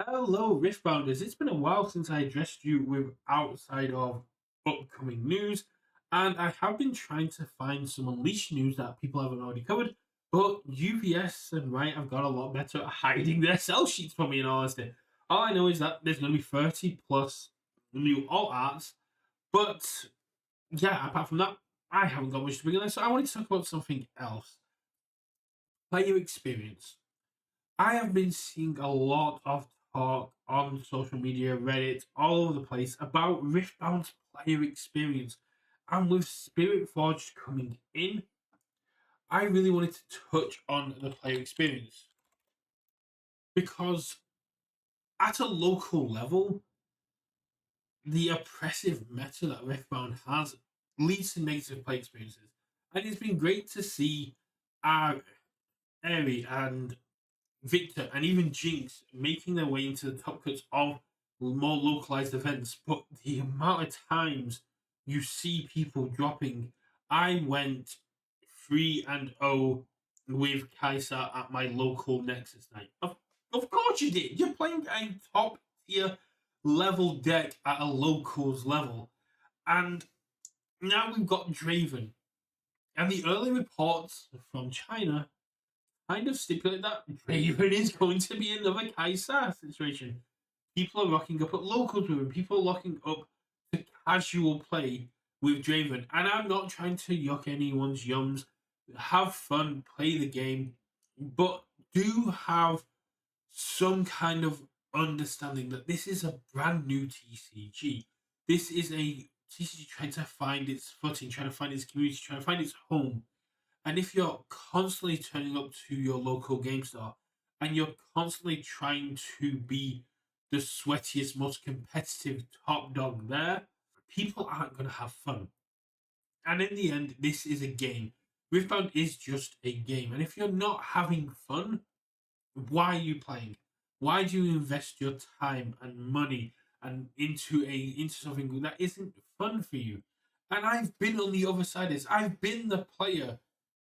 Hello, Riftbounders. It's been a while since I addressed you with outside of upcoming news, and I have been trying to find some Unleashed news that people haven't already covered. But UVS and Riot have got a lot better at hiding their sell sheets from me, in all honesty. All I know is that there's going to be 30 plus new alt arts, but yeah, apart from that, I haven't got much to bring on. So I wanted to talk about something else. Player experience. I have been seeing a lot of talk on social media, Reddit, all over the place about Riftbound's player experience. And with Spirit Forge coming in, I really wanted to touch on the player experience because at a local level, the oppressive meta that Riftbound has leads to negative player experiences. And it's been great to see our Airy and Victor and even Jinx making their way into the top cuts of more localized events, but the amount of times you see people dropping. I went 3-0 with Kaiser at my local Nexus night. Of course you did. You're playing a top tier level deck at a locals level. And now we've got Draven. And the early reports from China kind of stipulate that Draven is going to be another Kaisa situation. People are rocking up at locals with him. People are locking up to casual play with Draven. And I'm not trying to yuck anyone's yums. Have fun, play the game, but do have some kind of understanding that this is a brand new TCG. This is a TCG trying to find its footing, trying to find its community, trying to find its home. And if you're constantly turning up to your local game store and you're constantly trying to be the sweatiest, most competitive top dog there, people aren't going to have fun. And in the end, this is a game. Riftbound is just a game. And if you're not having fun, why are you playing? Why do you invest your time and money and into something that isn't fun for you? And I've been on the other side of this. I've been the player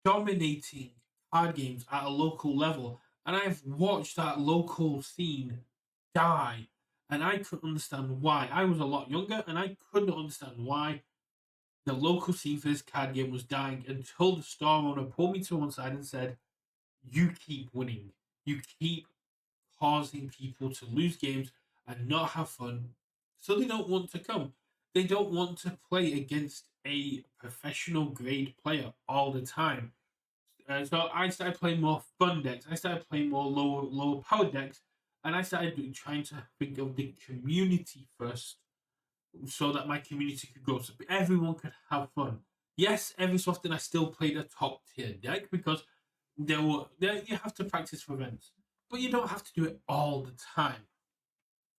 dominating card games at a local level, and I've watched that local scene die, and I couldn't understand why. I was a lot younger, and I couldn't understand why the local scene for this card game was dying until the store owner pulled me to one side and said, "You keep winning. You keep causing people to lose games and not have fun, so they don't want to come. They don't want to play against a professional grade player all the time." So I started playing more fun decks. I started playing more lower power decks, and I started trying to think of the community first, so that my community could grow, so everyone could have fun. Yes, every so often I still played a top tier deck because there you have to practice for events, but you don't have to do it all the time.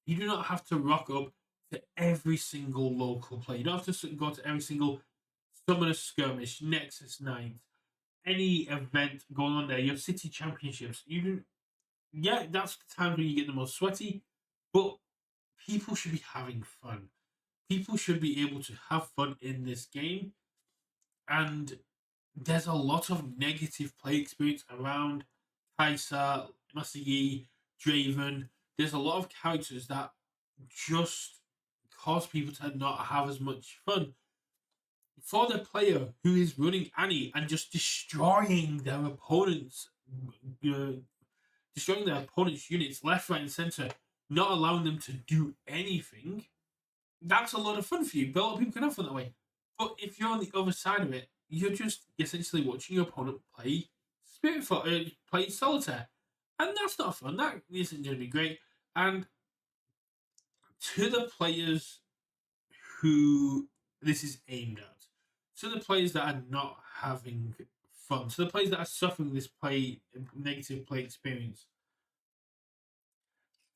You do not have to rock up to every single local play. You don't have to go to every single Summoner Skirmish, Nexus Night, any event going on there, your city championships, you do, yeah, that's the time when you get the most sweaty, but people should be having fun. People should be able to have fun in this game, and there's a lot of negative play experience around Kaiser, Master Yi, Draven. There's a lot of characters that just cause people to not have as much fun for the player who is running Annie and just uh, destroying their opponent's units left, right, and center, not allowing them to do anything. That's a lot of fun for you. But a lot of people can have fun that way. But if you're on the other side of it, you're just essentially watching your opponent play solitaire, and that's not fun. That isn't going to be great. And to the players who this is aimed at, to the players that are not having fun, to the players that are suffering this play negative play experience,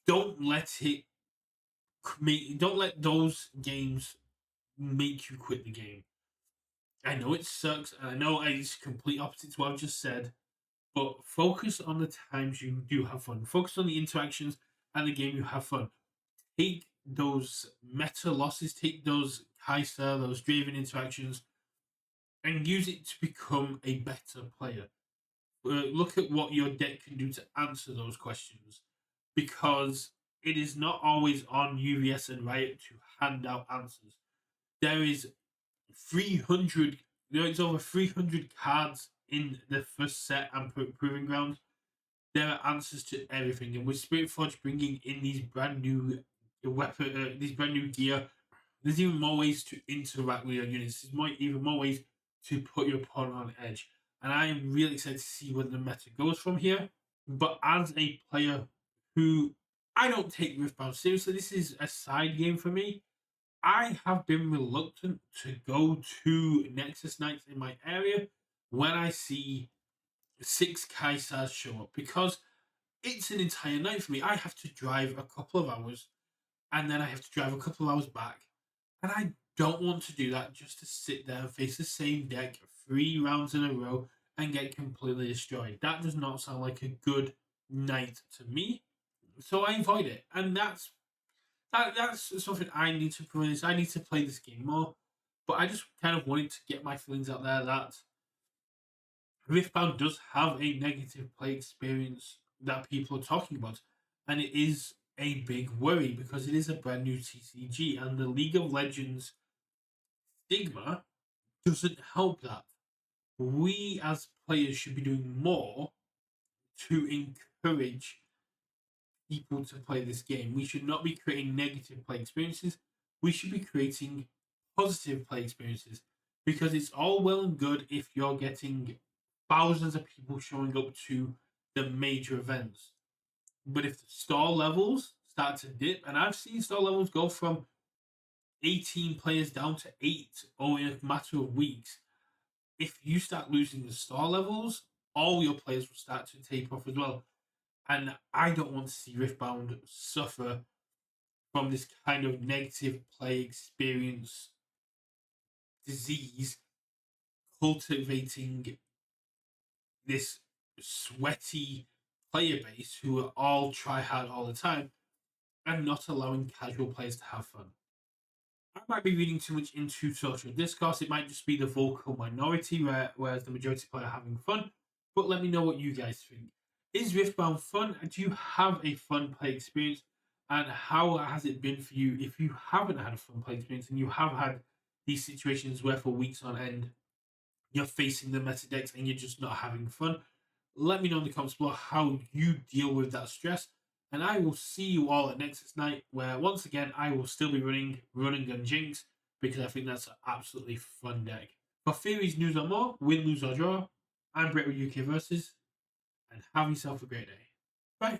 don't let it don't let those games make you quit the game. I know it sucks, and I know it's complete opposite to what I've just said, but focus on the times you do have fun. Focus on the interactions and the game you have fun. Take those meta losses, take those Kaiser, those Draven interactions, and use it to become a better player. Look at what your deck can do to answer those questions, because it is not always on UVS and Riot to hand out answers. There is 300, there's over 300 cards in the first set and proving grounds. There are answers to everything, and with Spirit Forge bringing in these brand new weapon, these brand new gear, there's even more ways to interact with your units. There's even more ways to put your opponent on edge, and I am really excited to see where the meta goes from here. But as a player who I don't take Riftbound seriously, this is a side game for me. I have been reluctant to go to Nexus Nights in my area when I see 6 Kaisars show up because it's an entire night for me. I have to drive a couple of hours and then I have to drive a couple of hours back. And I don't want to do that just to sit there and face the same deck 3 rounds in a row and get completely destroyed. That does not sound like a good night to me. So I avoid it. And that's something I need to prevent. I need to play this game more. But I just kind of wanted to get my feelings out there that Riftbound does have a negative play experience that people are talking about, and it is a big worry because it is a brand new TCG, and the League of Legends stigma doesn't help that. We as players should be doing more to encourage people to play this game. We should not be creating negative play experiences. We should be creating positive play experiences because it's all well and good if you're getting thousands of people showing up to the major events. But if the star levels start to dip, and I've seen star levels go from 18 players down to 8 or in a matter of weeks, if you start losing the star levels, all your players will start to taper off as well. And I don't want to see Riftbound suffer from this kind of negative play experience disease cultivating this sweaty player base who are all try hard all the time and not allowing casual players to have fun. I might be reading too much into social discourse. It might just be the vocal minority, whereas the majority of players are having fun. But let me know what you guys think. Is Riftbound fun? Do you have a fun play experience? And how has it been for you if you haven't had a fun play experience and you have had these situations where for weeks on end you're facing the meta decks and you're just not having fun? Let me know in the comments below how you deal with that stress. And I will see you all at Nexus Night, where once again I will still be running Gun Jinx because I think that's an absolutely fun deck. For theories, news, or more, win, lose, or draw, I'm Brett with UK Versus, and have yourself a great day. Bye.